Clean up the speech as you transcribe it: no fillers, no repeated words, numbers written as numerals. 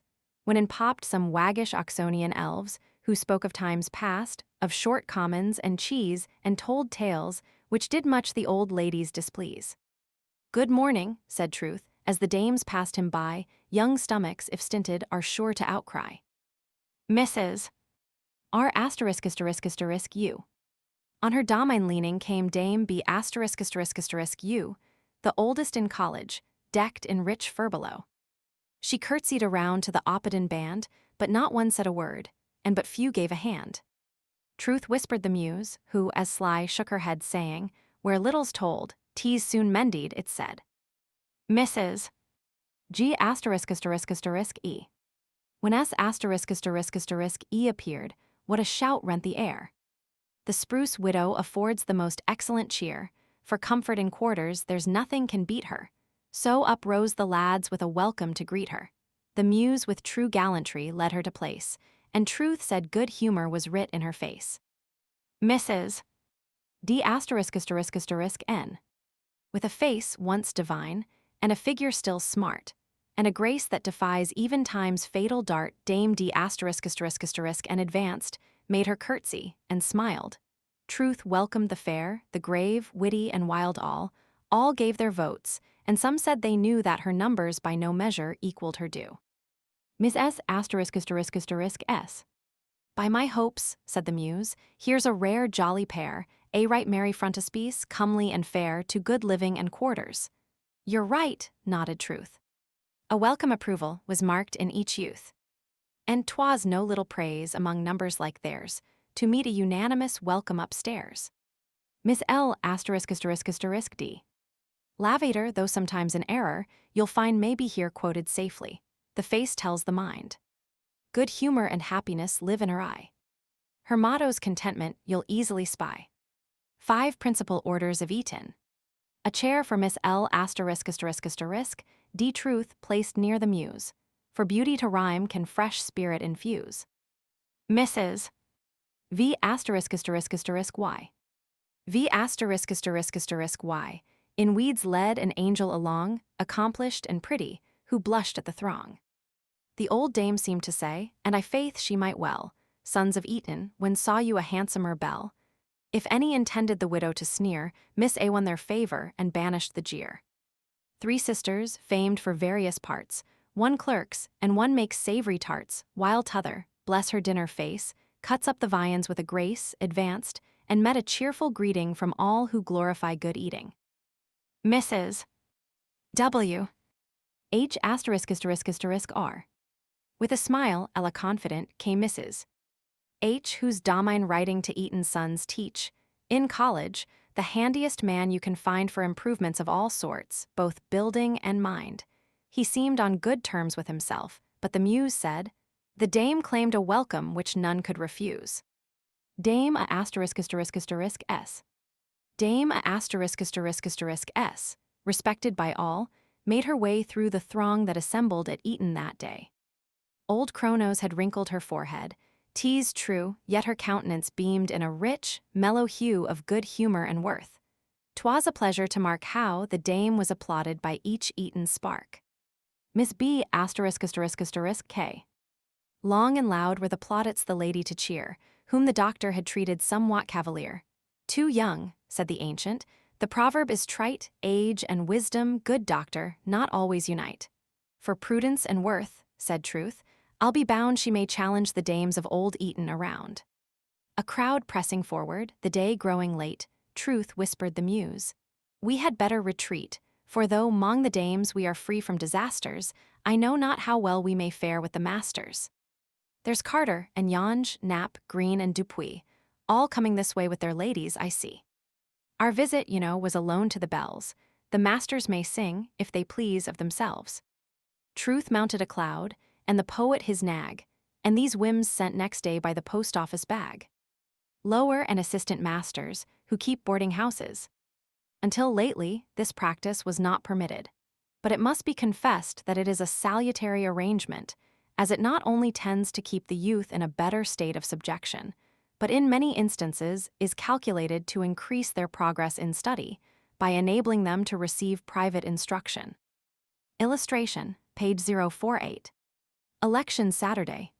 Muse, when in popped some waggish Oxonian elves, who spoke of times past, of short commons and cheese, and told tales, which did much the old ladies displease. Good morning, said Truth, as the dames passed him by, young stomachs, if stinted, are sure to outcry. Mrs. R ************************************************************************************************************************************************************************************************************************************* Good morning, said Truth, oldest in college, decked in rich furbelow. She curtsied around to the Oppidan band, but not one said a word, and but few gave a hand. Truth whispered the Muse, who, as sly, shook her head, saying, Where little's told, 'tis soon mended, it said. Mrs. G **********E. When S *********E appeared, what a shout rent the air. The spruce widow affords the most excellent cheer. For comfort in quarters, there's nothing can beat her. So up rose the lads with a welcome to greet her. The Muse with true gallantry led her to place, and Truth said good humor was writ in her face. Mrs. D ******N. With a face once divine, and a figure still smart, and a grace that defies even time's fatal dart, Dame D ******* and advanced, made her curtsy, and smiled. Truth welcomed the fair, the grave, witty, and wild all gave their votes, and some said they knew that her numbers by no measure equaled her due. Miss S ******S. By my hopes, said the Muse, here's a rare jolly pair, a right merry frontispiece, comely and fair, to good living and quarters. You're right, nodded Truth. A welcome approval was marked in each youth. And 'twas no little praise among numbers like theirs, to meet a unanimous welcome upstairs. Miss L ****D. Lavater, though sometimes in error, you'll find may be here quoted safely. The face tells the mind. Good humor and happiness live in her eye. Her motto's contentment you'll easily spy. 5 principal orders of Eton. A chair for Miss L ****, D truth placed near the muse. For beauty to rhyme can fresh spirit infuse. Mrs. V ***Y. V ***Y. In weeds led an angel along, accomplished and pretty, who blushed at the throng. The old dame seemed to say, and I faith she might well, sons of Eton, when saw you a handsomer belle. If any intended the widow to sneer, Miss A won their favor and banished the jeer. 3 sisters, famed for various parts, one clerks, and one makes savory tarts, while t'other, bless her dinner face, cuts up the viands with a grace, advanced, and met a cheerful greeting from all who glorify good eating. Mrs. W. H ****R. With a smile, ella confident, came Mrs. H, whose domine writing to Eton sons teach, in college, the handiest man you can find for improvements of all sorts, both building and mind. He seemed on good terms with himself, but the muse said, the dame claimed a welcome which none could refuse. Dame a ****S. Dame a ****S, respected by all, made her way through the throng that assembled at Eton that day. Old Chronos had wrinkled her forehead, 'tis true, yet her countenance beamed in a rich, mellow hue of good humor and worth. 'Twas a pleasure to mark how the dame was applauded by each Eton spark. Miss B ***K. Long and loud were the plaudits the lady to cheer, whom the doctor had treated somewhat cavalier. Too young, said the ancient, the proverb is trite, age and wisdom, good doctor, not always unite. For prudence and worth, said Truth, I'll be bound she may challenge the dames of old Eton around. A crowd pressing forward, the day growing late, Truth whispered the muse. We had better retreat, for though 'mong the dames we are free from disasters, I know not how well we may fare with the masters. There's Carter and Yonge, Knapp, Green and Dupuy, all coming this way with their ladies, I see. Our visit, you know, was alone to the bells. The masters may sing, if they please, of themselves. Truth mounted a cloud, and the poet his nag, and these whims sent next day by the post office bag. Lower and assistant masters, who keep boarding houses. Until lately, this practice was not permitted. But it must be confessed that it is a salutary arrangement, as it not only tends to keep the youth in a better state of subjection, but in many instances is calculated to increase their progress in study by enabling them to receive private instruction. Illustration, page 048. Election Saturday,